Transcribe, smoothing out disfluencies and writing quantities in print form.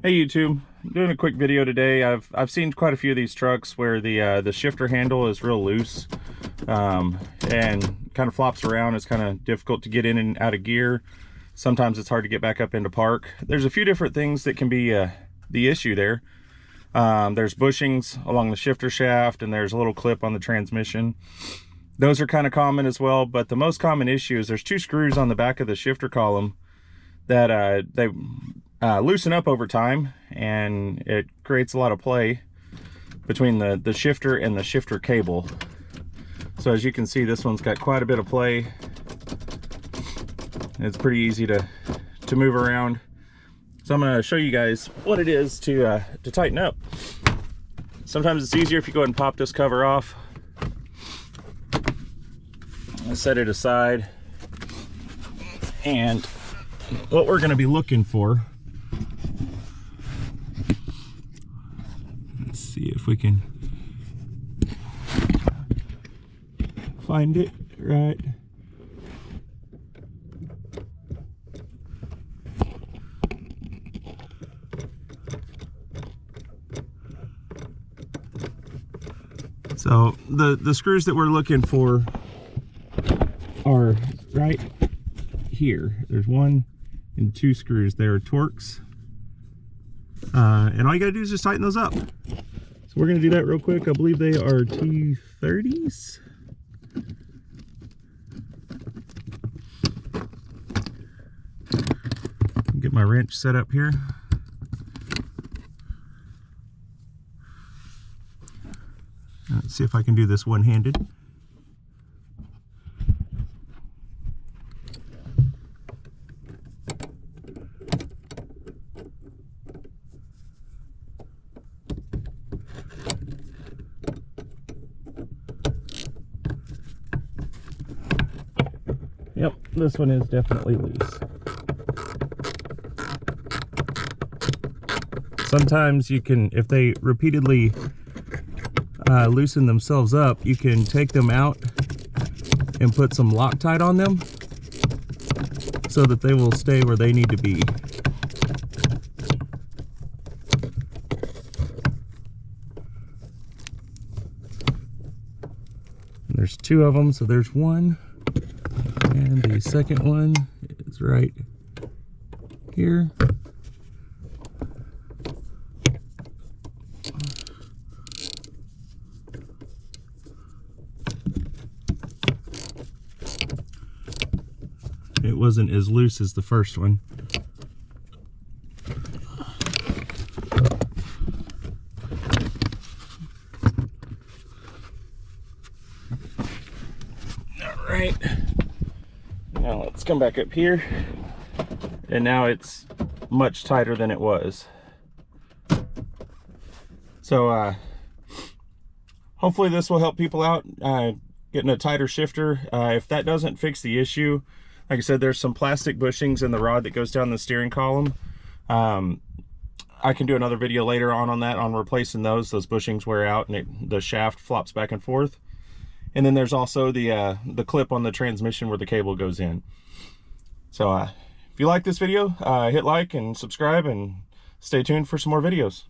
Hey YouTube, I'm doing a quick video today. I've seen quite a few of these trucks where the shifter handle is real loose and kind of flops around. It's kind of difficult to get in and out of gear. Sometimes it's hard to get back up into park. There's a few different things that can be the issue there. There's bushings along the shifter shaft, and there's a little clip on the transmission. Those are kind of common as well, but the most common issue is there's two screws on the back of the shifter column that they loosen up over time, and it creates a lot of play between the shifter and the shifter cable. So as you can see, this one's got quite a bit of play. It's pretty easy to move around. So I'm going to show you guys what it is to tighten up. Sometimes it's easier if you go ahead and pop this cover off. I'll set it aside, and what we're going to be looking for, let's see if we can find it right. So the screws that we're looking for are right here. There's one and two screws there, Torx, and all you gotta do is just tighten those up. So we're gonna do that real quick. I believe they are T30s. Get my wrench set up here. Let's see if I can do this one-handed. Yep, this one is definitely loose. Sometimes you can, if they repeatedly loosen themselves up, you can take them out and put some Loctite on them so that they will stay where they need to be. And there's two of them, so there's one, and the second one is right here. It wasn't as loose as the first one. All right, now let's come back up here, and now it's much tighter than it was. So hopefully this will help people out getting a tighter shifter. If that doesn't fix the issue, like I said, there's some plastic bushings in the rod that goes down the steering column. I can do another video later on that, on replacing those. Those bushings wear out and the shaft flops back and forth. And then there's also the clip on the transmission where the cable goes in. So if you like this video, hit like and subscribe, and stay tuned for some more videos.